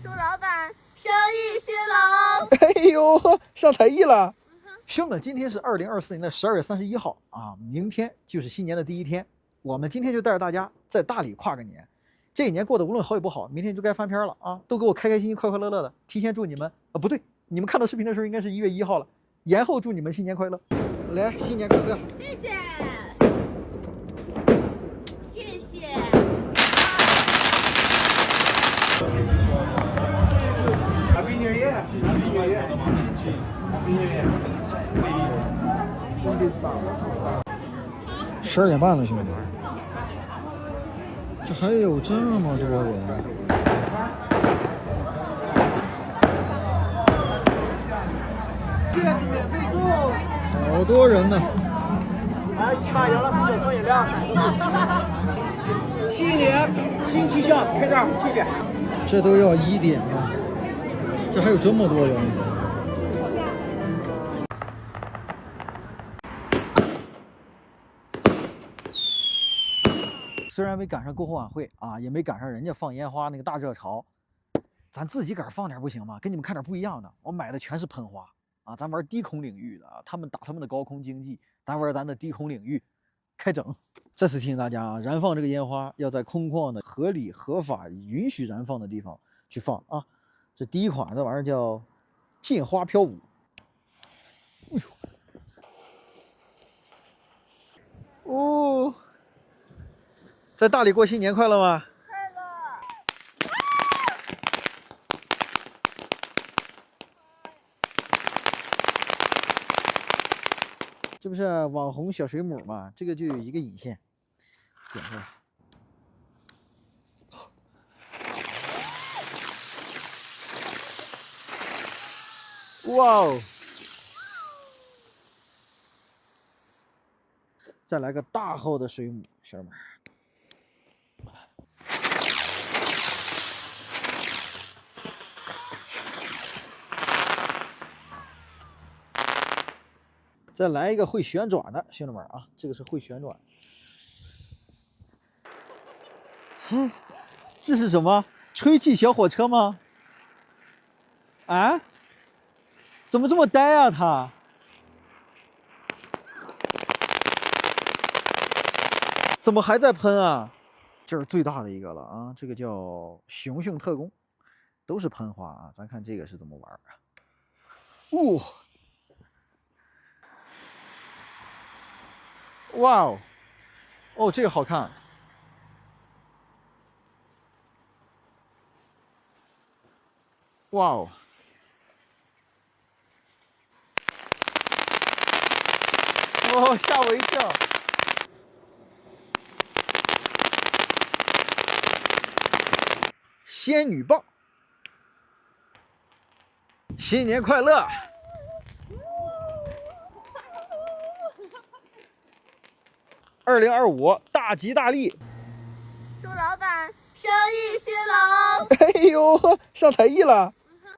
祝老板生意兴隆！哎呦，上才艺了！兄弟们，今天是2024年的12月31号啊，明天就是新年的第一天。我们今天就带着大家在大理跨个年。这一年过得无论好与不好，明天就该翻篇了啊！都给我开开心心、快快乐乐的。提前祝你们啊，不对，你们看到视频的时候应该是1月1号了，延后祝你们新年快乐！来，新年快乐！谢谢，谢谢。Happy New Year! Happy New Year! Happy New Year! 12点半了，兄弟们，这还有这么多人。月子免费送，好多人呢！来，喜马杨老师送饮料，新一年新气象，开张，谢谢。这都要1点了，这还有这么多人。虽然没赶上篝火晚会啊，也没赶上人家放烟花那个大热潮，咱自己个儿放点不行吗？给你们看点不一样的。我买的全是喷花啊，咱玩低空领域的啊，他们打他们的高空经济，咱玩咱的低空领域，开整。再次提醒大家啊，燃放这个烟花要在空旷的、合理、合法、允许燃放的地方去放啊。这第一款，这玩意儿叫剑花飘舞。哎呦，哦，在大理过新年快乐吗？快乐！这不是网红小水母吗？这个就有一个引线，点出来。哇哦！再来个大号的水母，小妹儿。再来一个会旋转的，兄弟们啊，这个是会旋转。这是什么？吹气小火车吗？啊？怎么这么呆啊它？怎么还在喷啊？这是最大的一个了啊！这个叫熊熊特工，都是喷花啊。咱看这个是怎么玩啊？哇哦！哦，这个好看。哇哦！哦，吓我一跳！仙女棒，新年快乐！2025大吉大利！祝老板生意兴隆！哎呦，上才艺了！